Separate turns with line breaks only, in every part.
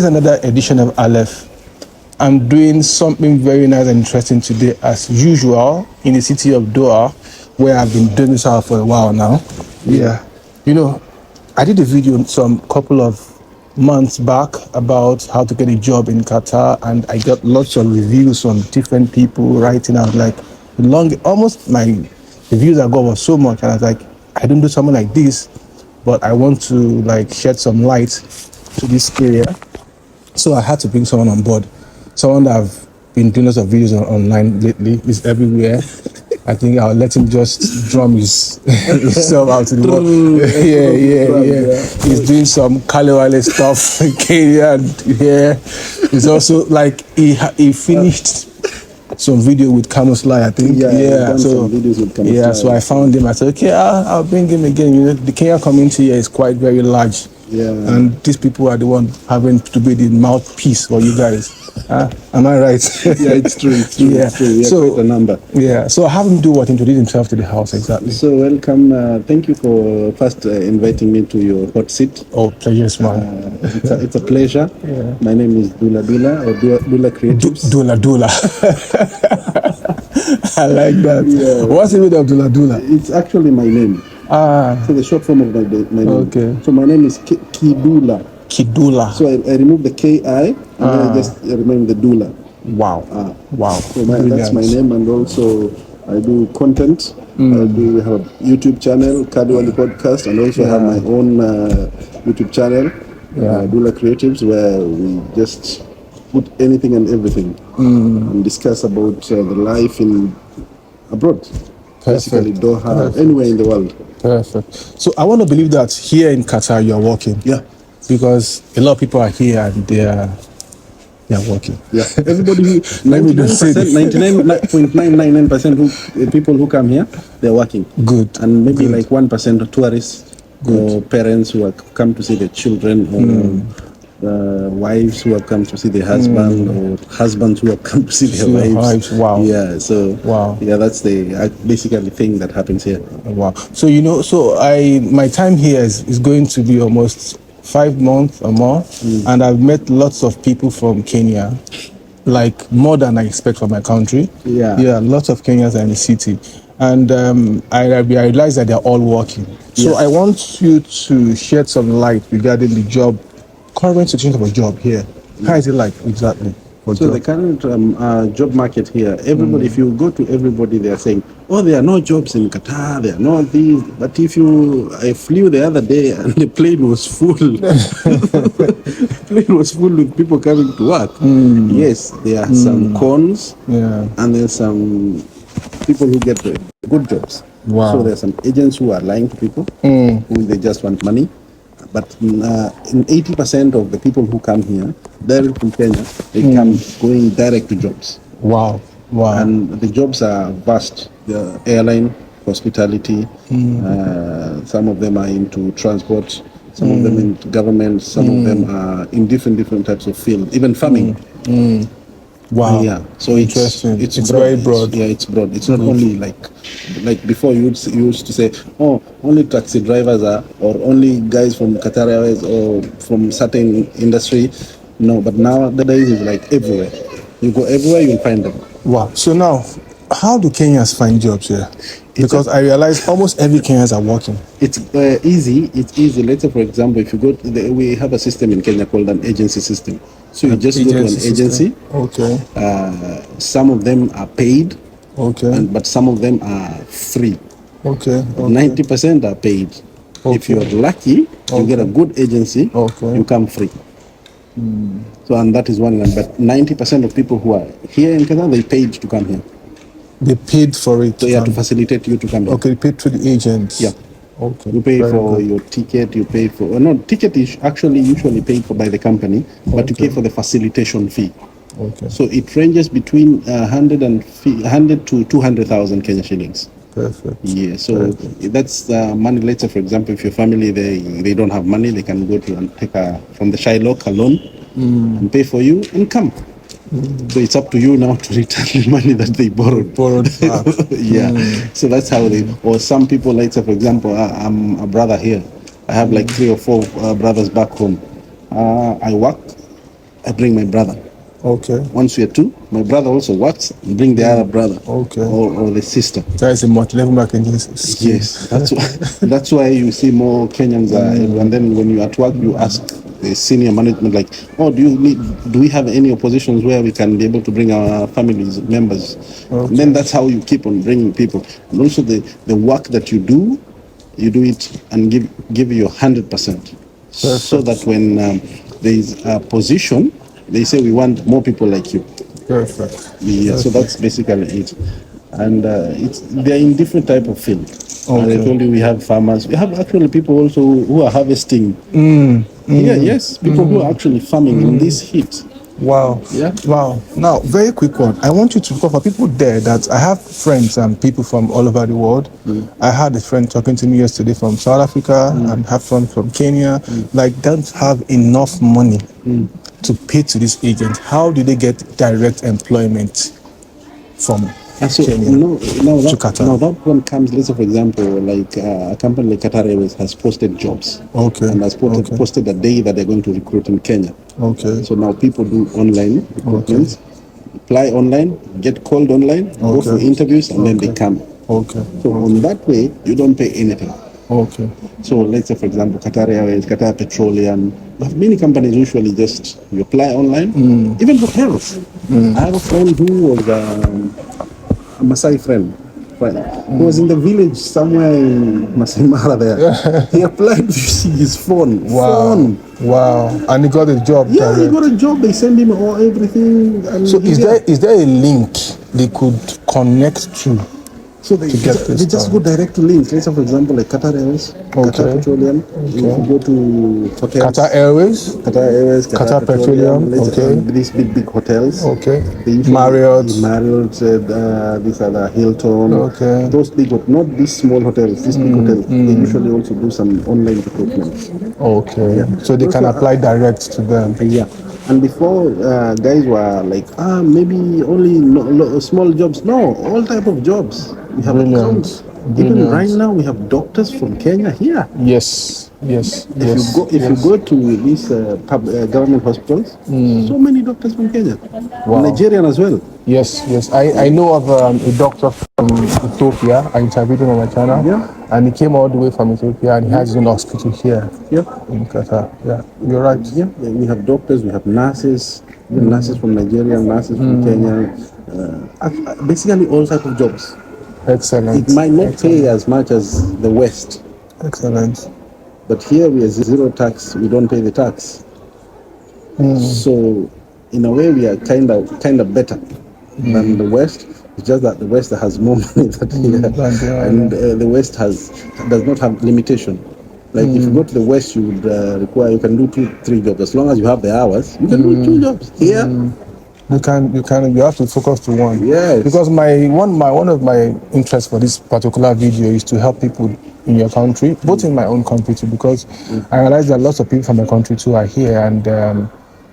Here's another edition of Aleph. I'm doing something very nice and interesting today, as usual, in the city of Doha, where I've been doing this out for a while now. Yeah. You know, I did a video some couple of months back about how to get a job in Qatar, and I got lots of reviews from different people writing out like almost my reviews I got was so much, and I was like, I don't do something like this, but I want to like shed some light to this area. So I had to bring someone on board, someone that I've been doing lots of videos online lately. Is everywhere. I think I'll let him just drum himself out to the world. Yeah. He's doing some Kalewale stuff, Kenyan. Yeah. He's also like he finished some video with Camouflage, I think. So I found him. I said, okay, I'll bring him again. You know, the Kenyan community here is quite very large. Yeah. And these people are the ones having to be the mouthpiece for you guys. Am I right?
Yeah, it's true. It's true.
Yeah.
It's true. We are
So
quite a number.
Yeah. So have him do what? Introduce himself to the house exactly.
So welcome. Thank you for first inviting me to your hot seat.
Oh, pleasure is mine.
It's a pleasure.
Yeah.
My name is Dula or Dula Creatives.
Dula. I like that. Yeah. What's the meaning of Dula?
It's actually my name. So the short form of my name.
Okay.
So my name is Kidula.
So
I removed the K-I and then I just remain the Dula.
Wow.
So that's my name, and also I do content. We have a YouTube channel, Kadwali Podcast, and also have my own YouTube channel, Dula Creatives, where we just put anything and everything and discuss about the life in abroad. Basically Doha, anywhere in the world.
Perfect. So I want to believe that here in Qatar you are working.
Yeah.
Because a lot of people are here and they are working.
Yeah. Everybody, 99.999% who people who come here, they're working.
Good.
And maybe like 1% of tourists or parents who have come to see their children, or wives who have come to see their husband, or husbands who have come to see their wives.
Wow.
Yeah. So yeah, that's the basically thing that happens here.
Wow. So my time here is going to be almost 5 months or more, and I've met lots of people from Kenya, like more than I expect from my country. Yeah. Lots of Kenyans are in the city, and I realized that they're all working. So I want you to shed some light regarding the current situation of a job here. How is it like exactly?
The current job market here, everybody, if you go to everybody, they are saying, oh, there are no jobs in Qatar, there are no these. But I flew the other day and the plane was full. The plane was full with people coming to work. Yes, there are some cons, and there's some people who get good jobs.
Wow.
So there are some agents who are lying to people, who they just want money. But in 80% of the people who come here, direct from Kenya, they come going direct to jobs.
Wow.
And the jobs are vast. The airline, hospitality, some of them are into transport, some of them into government, some of them are in different types of fields, even farming.
Wow.
Yeah. So
interesting.
It's
broad. Very broad.
It's broad. It's not only like before you used to say, oh, only taxi drivers or only guys from Qatar Airways or from certain industry. No, but nowadays it's like everywhere. You go everywhere, you'll find them.
Wow. So now, how do Kenyans find jobs here? Because I realize almost every Kenyans are working.
It's easy. It's easy. Let's say, for example, if you go, we have a system in Kenya called an agency system. So you just go to an agency.
Okay.
Some of them are paid.
Okay.
But some of them are free.
Okay.
90% are paid. Okay. If you're lucky, you get a good agency. Okay. You come free. So, and that is one. But 90% of people who are here in Qatar, they paid to come here.
They paid for it.
So to facilitate you to come here.
Okay, paid to the agents.
Yeah.
Okay.
You pay for your ticket. You pay for ticket is actually usually paid for by the company, but you pay for the facilitation fee.
Okay.
So it ranges between 100 to 200,000 Kenya shillings.
Perfect.
Yeah. So that's money. Let's say, for example, if your family they don't have money, they can go to and take from the Shylock a loan and pay for you and come. So it's up to you now to return the money that they borrowed.
Back.
Yeah. So that's how or some people, let's say, for example, I'm a brother here. I have like 3 or 4 brothers back home. I work I bring my brother.
Okay.
Once we are two, my brother also works, and bring the other brother.
Okay.
Or the sister.
That is a multi-level marketing scheme.
Yes, that's why you see more Kenyans. And then when you're at work, you ask the senior management, like, "Oh, do we have any oppositions where we can be able to bring our families members?" And then that's how you keep on bringing people. And also the work that you do it and give your 100%, so that when there is a position, they say we want more people like you.
Perfect.
Yeah, so that's basically it. And they're in different type of field. As I told you, we have farmers. We have actually people also who are harvesting. Yes, people who are actually farming in this heat.
Wow.
Yeah.
Wow. Now, very quick one. I want you to, for people there that I have friends and people from all over the world. I had a friend talking to me yesterday from South Africa and have friends from Kenya. Like, don't have enough money to pay to this agent. How do they get direct employment from
So
Kenya to Qatar?
Now that one comes, let's say for example, like a company like Qatar Airways has posted jobs.
Okay.
And has posted a day that they're going to recruit in Kenya.
Okay.
So now people do online recruitments, apply online, get called online, go for interviews, and then they come.
Okay.
So on that way, you don't pay anything.
Okay.
So let's say, for example, Qatar Airways, Qatar Petroleum, many companies usually just, you apply online, even hotels. I have a friend who was a Masai friend, who was in the village somewhere in Masai Mara there. He applied using his phone.
Wow. And he got a job.
Yeah, he got a job. They send him everything. And
so is there a link they could connect to?
So they just go direct to links. Let's say, for example, like Qatar Airways, Qatar Petroleum. If you go to hotels,
Qatar Airways,
Qatar
Petroleum.
These big hotels.
Okay.
They usually,
Marriott,
these are the Hilton.
Okay.
Those big, not these small hotels. These big hotels. They usually also do some online recruitment.
Okay. Yeah. So they can apply direct to them.
Yeah. And before, guys were like, maybe only small jobs. No, all type of jobs. We have accounts. Even right now, we have doctors from Kenya here.
Yes.
If you go to these government hospitals, so many doctors from Kenya, Nigerian as well.
Yes. I know of a doctor from Ethiopia. I interviewed him on my channel, and he came all the way from Ethiopia, and he has his own hospital here in Qatar. Yeah, you're right.
Yeah, we have doctors, we have nurses, nurses from Nigeria, nurses from Kenya. Basically, all types of jobs.
Excellent.
It might not pay as much as the West.
Excellent.
But here we are zero tax. We don't pay the tax. So, in a way, we are kind of better than the West. It's just that the West has more money than here, and the West does not have limitation. Like if you go to the West, you would you can do 2-3 jobs as long as you have the hours. You can do 2 jobs here.
You have to focus to one.
Yes.
Because one of my interests for this particular video is to help people in your country, both in my own country too, because I realize that lots of people from my country too are here and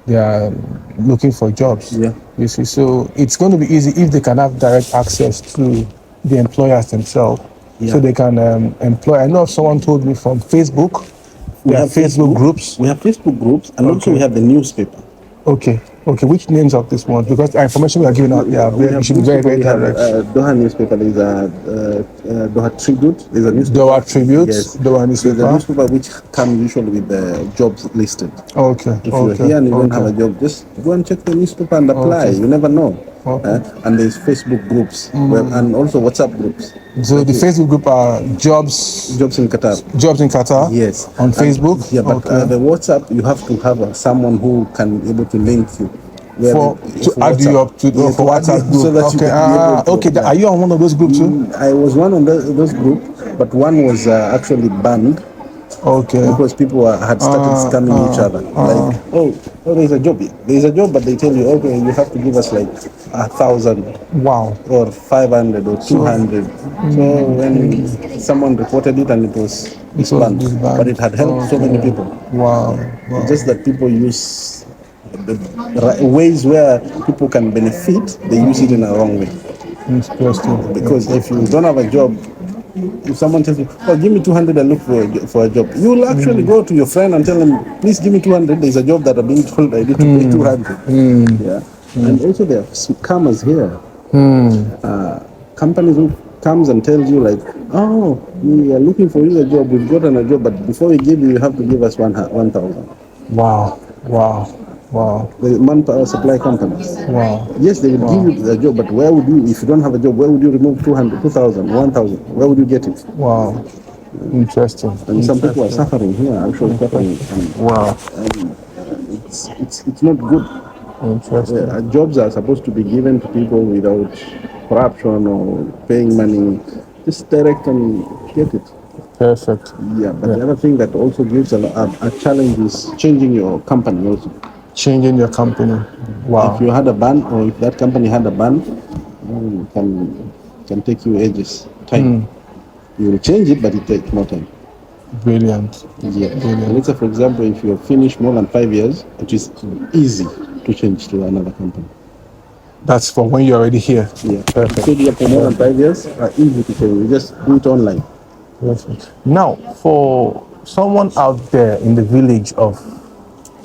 they are looking for jobs.
Yeah.
You see, so it's going to be easy if they can have direct access to the employers themselves, so they can employ. I know someone told me from Facebook. We have Facebook groups.
We have Facebook groups, and also we have the newspaper.
Okay. Which names of this one? Because the information we are giving out there should be very, very direct.
Doha newspaper. There's a Doha Tribute. There's a newspaper.
Doha Tribute.
Yes.
Doha newspaper.
There's a newspaper which comes usually with the jobs listed.
Okay.
If you're here and you don't have a job, just go and check the newspaper and apply. You never know. And there's Facebook groups and also WhatsApp groups.
So the Facebook group are jobs
in Qatar.
Jobs in Qatar.
Yes.
On Facebook.
But the WhatsApp, you have to have someone who can be able to link you.
To add you up to for WhatsApp group.
So that you can be able to
are you on one of those groups too?
I was one of those groups, but one was actually banned.
Okay.
Because people had started scamming each other. Like, there's a job. There's a job, but they tell you, okay, you have to give us like 1,000.
Wow.
Or 500 or 200. So when someone reported it and it was banned. But it had helped so many people.
Wow.
It's just that people use the ways where people can benefit, they use it in a wrong way.
Interesting.
Because if you don't have a job, If someone tells you, "Oh, give me 200, I look for a job," you will actually go to your friend and tell them, "Please give me 200. There's a job that I'm being told I need to pay 200." Yeah, and also there are scammers here. Companies who comes and tells you like, "Oh, we are looking for you a job. We've gotten a job, but before we give you, you have to give us 1,000."
Wow. Wow. Wow.
The manpower supply companies.
Wow.
Yes, they will give you the job, but where would you, if you don't have a job, where would you remove 200, 2,000, 1,000? Where would you get it?
Wow. Interesting.
And some people are suffering here, actually suffering. And
Wow.
it's not good.
Interesting.
Jobs are supposed to be given to people without corruption or paying money. Just direct and get it.
Perfect.
Yeah, but the other thing that also gives a challenge is changing your company also.
Changing your company. Wow.
If you had a ban, or if that company had a ban, can take you ages, time. You will change it, but it takes more time.
Brilliant.
Yeah.
Brilliant.
Let's say, for example, if you have finished more than 5 years, it is easy to change to another company.
That's for when you're already here.
Yeah.
Perfect.
Stayed here for more than 5 years, are easy to change. You just do it online.
Perfect. Now, for someone out there in the village of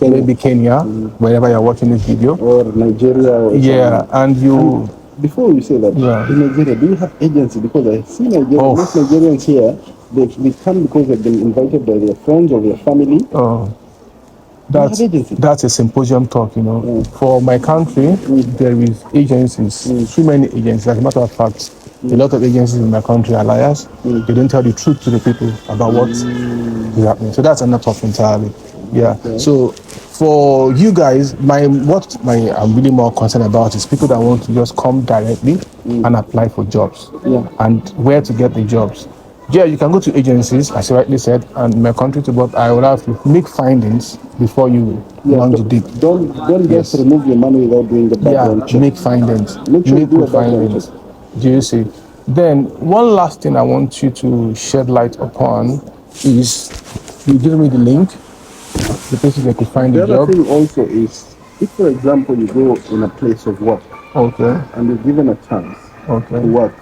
maybe Kenya, wherever you're watching this video,
or Nigeria, or
yeah, and you.
Before you say that, in Nigeria, do you have agency? Because I see most Nigerians here, they come because they've been invited by their friends or their family.
That's a symposium talk, you know. For my country, there is agencies, too many agencies. As a matter of fact, a lot of agencies in my country are liars. They don't tell the truth to the people about what is happening. So that's another talk entirely. Yeah. So for you guys, I'm really more concerned about is people that want to just come directly and apply for jobs and where to get the jobs. Yeah, you can go to agencies, as you rightly said, and in my country too, but I will have to make findings before you launch the deep.
Don't just remove your money without doing the background check.
Make findings.
Make sure you do a background check.
Do you see? Then one last thing I want you to shed light upon is you give me the link, the places they could find the job.
The other thing also is, if for example you go in a place of work, and you're given a chance to work,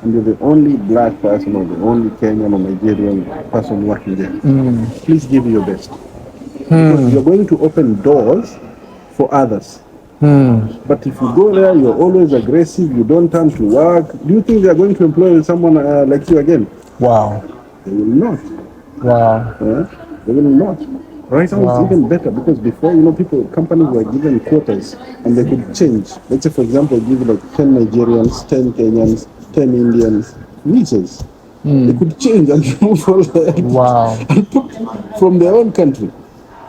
and you're the only black person or the only Kenyan or Nigerian person working there, please give your best. Because you're going to open doors for others. But if you go there, you're always aggressive, you don't turn to work, do you think they're going to employ someone like you again?
Wow.
They will not.
Wow.
They will not. Right now it's even better because before, companies were given quotas and they could change. Let's say, for example, give like 10 Nigerians, 10 Kenyans, 10 Indians visas. They could change and remove all that and put from their own country.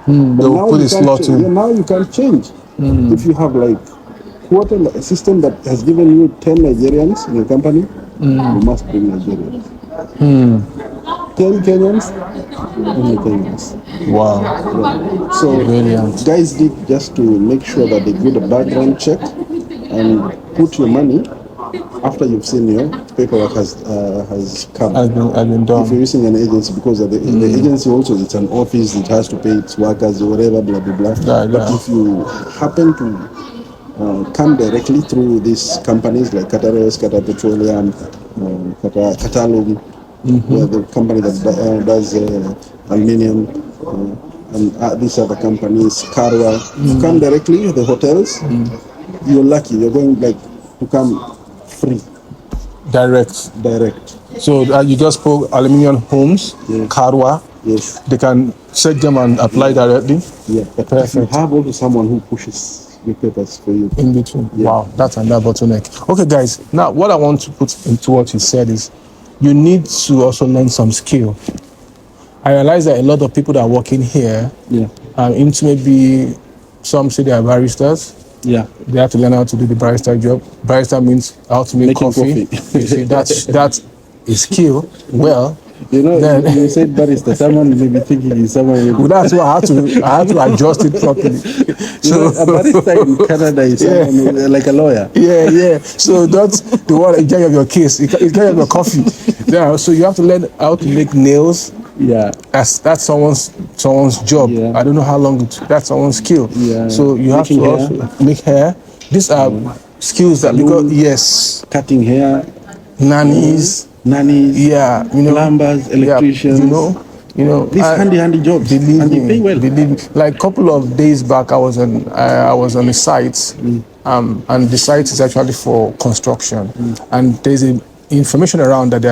But now you can't change. If you have like a system that has given you 10 Nigerians in your company, you must bring Nigerians. 10 Kenyans, only Kenyans.
Wow.
So
brilliant.
Guys did just to make sure that they do the background check and put your money after you've seen your paperwork has come.
Has been done.
If you're using an agency, because the agency also, it's an office, it has to pay its workers or whatever, blah, blah, blah. But if you happen to come directly through these companies like Qatar Petroleum, Qatar, the company that does aluminium, and these other companies, Karwa, if you come directly, the hotels, you're lucky. You're going to come free.
Direct. So you just put aluminium homes, Karwa.
Yes.
They can check them and apply directly.
Yeah. But if you have also someone who pushes your papers for you.
In between. Yeah. Wow, that's another bottleneck. Okay, guys. Now, what I want to put into what you said is, you need to also learn some skill. I realize that a lot of people that are working here are into maybe, some say they are baristas. Yeah. They have to learn how to do the barista job. Barista means how to make coffee. You see, that's a skill. Well,
then, you said barista, someone may be thinking it's someone.
Well, that's why I had to adjust it properly.
So a barista in Canada is someone like a lawyer.
Yeah. So that's the one in charge of your case. In charge of your coffee. Yeah. So you have to learn how to make nails. Yeah. That's someone's job. Yeah. I don't know how long that's someone's skill. Yeah. So you have to also make hair. These are skills that cutting hair, nannies.
nannies,
yeah, you know,
plumbers, electricians.
yeah, you know,
these handy jobs,
believe
and they
me,
pay well.
believe me. Like a couple of days back, I was on a site, and the site is actually for construction, and there's information around that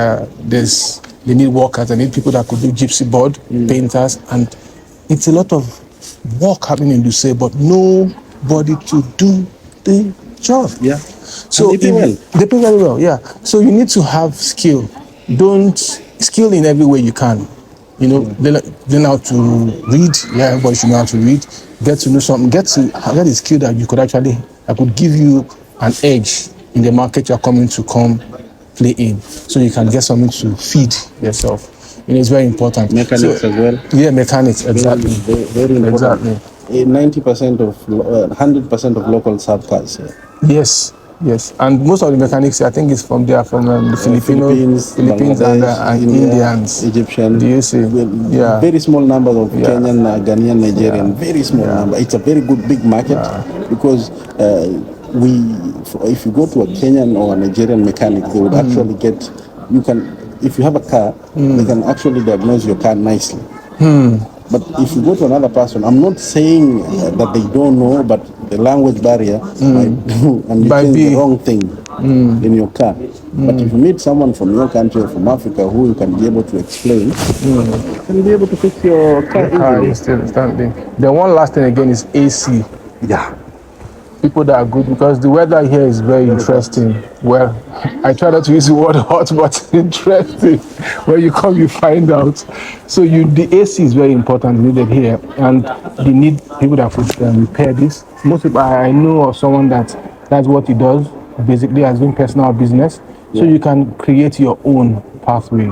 they need workers, they need people that could do gypsy board, painters, and it's a lot of work happening in Luce, but nobody to do the job.
Yeah.
So
and they pay well.
They pay very well, yeah. So you need to have skill. Don't skill in every way you can. You know, learn how to read. Yeah, everybody should know how to read. Get to know something. Get a skill that could give you an edge in the market you're coming to come play in, so you can get something to feed yourself. You know, it's very important.
Mechanics as well.
Yeah, mechanics, exactly.
Very important.
Exactly.
90% of 100% of locals have cars here.
Yes, and most of the mechanics, I think, is from the Philippines and Indians,
Egyptian.
Do you see? Yeah.
Very small numbers of Kenyan, Ghanaian, Nigerian. Very small number. It's a very good big market because if you go to a Kenyan or a Nigerian mechanic, they would actually get. If you have a car, they can actually diagnose your car nicely. But if you go to another person, I'm not saying that they don't know, but the language barrier might do, and you change the wrong thing in your car. But if you meet someone from your country or from Africa who you can be able to explain, you can be able to fix your car easily.
The one last thing again is AC.
Yeah.
People that are good, because the weather here is very interesting. Well, I try not to use the word hot, but interesting. When you come, you find out. So the AC is very important, needed here, and they need people that could repair this. Most people, I know of someone that's what he does. Basically, has been personal business. So you can create your own pathway.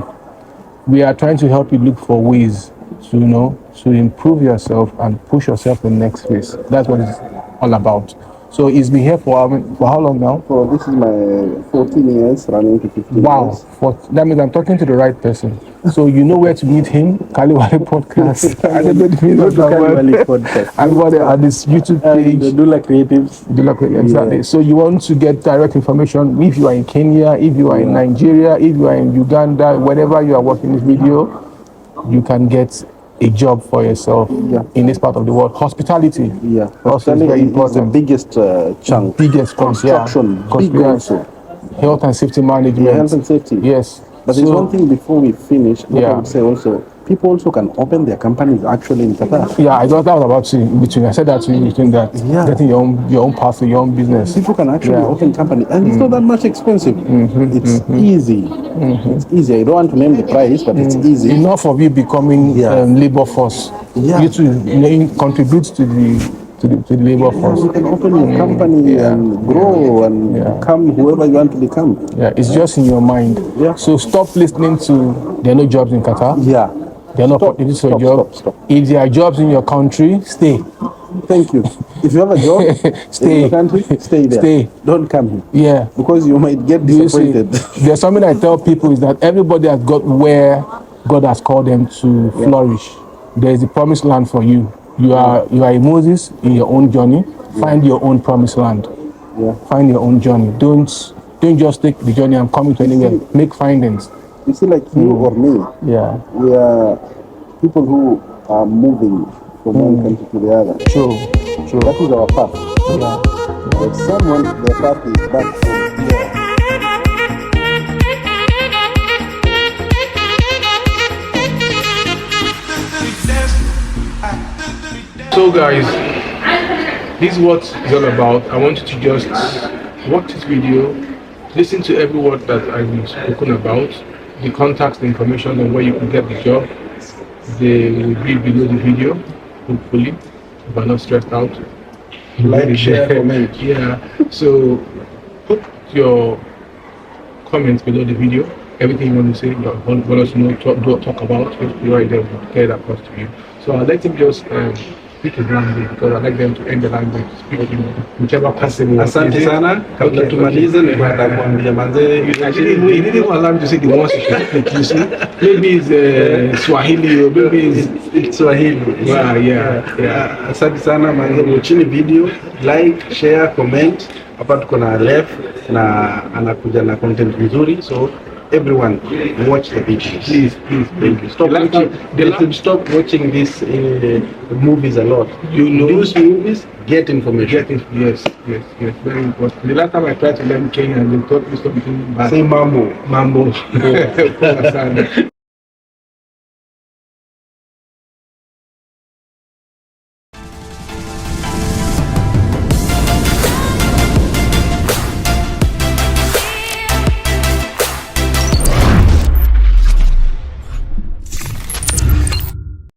We are trying to help you look for ways to improve yourself and push yourself to the next phase. That's what it's all about. So he's been here for how long now?
So this is my 14 years running to 15 years.
Wow. That means I'm talking to the right person. So you know where to meet him, Kaliwale Podcast. Everybody at this YouTube page.
The Dula Creatives.
Exactly.
Yeah.
So you want to get direct information if you are in Kenya, if you are in Nigeria, if you are in Uganda, wherever you are watching this video, you can get a job for yourself in this part of the world. Hospitality.
Yeah.
Hospitality
is the biggest chunk.
Biggest
construction. Big also.
Health and safety management.
Yeah, health and safety.
Yes.
But there's one thing before we finish, I would say also, people also can open their companies actually in Qatar.
Yeah, I thought that was about to in between. I said that to you in between that. Yeah. Getting your own path, your own business.
People can actually open company, and it's not that much expensive. It's easy. It's easy. I don't want to name the price, but it's easy.
Enough of you becoming labor force.
Yeah.
You to contribute to the labor force.
You can open your company and grow and become whoever you want to become.
Yeah, it's just in your mind. Yeah. So stop listening to there are no jobs in Qatar.
Yeah.
There are no opportunities for jobs.
Stop.
If there are jobs in your country, stay.
Thank you. If you have a job in your country, stay there.
Stay.
Don't come here.
Yeah.
Because you might get disappointed.
There's something I tell people is that everybody has got where God has called them to flourish. There is a promised land for you. You are a Moses in your own journey. Find your own promised land. Yeah. Find your own journey. Don't just take the journey and come to anywhere. Make findings.
You see, like you or me.
Yeah.
We are people who are moving from one country to the other.
True.
That is our path.
Yeah.
But someone, their path is back home.
So guys, this is what it's all about. I want you to just watch this video, listen to every word that I've spoken about, the contacts, the information on where you can get the job. They will be below the video, hopefully, if I'm not stressed out.
Like, share, comment.
Yeah, so put your comments below the video. Everything you want to say, you want us to know, talk about, just right there, we'll get that across to you. So I'll let him just speak his language, because I like them to end the language, speak whichever possible.
Asante sana, kabla tumalize nilikuwa kuambia manze,
actually he didn't even allow me to say the ones you should speak, you see. Maybe it's Swahili or maybe
it's Swahili.
Wow, yeah.
Asante sana manze, watchini video, like, share, comment. Hapa tuko na aleph na anakuja na content nzuri, so everyone watch the videos.
Please,
Thank you. Stop watching these movies a lot.
You know,
Use movies, get information.
Yes, very important. The last time I tried to learn Kenyan, they taught me something bad.
Say mambo.
Mambo.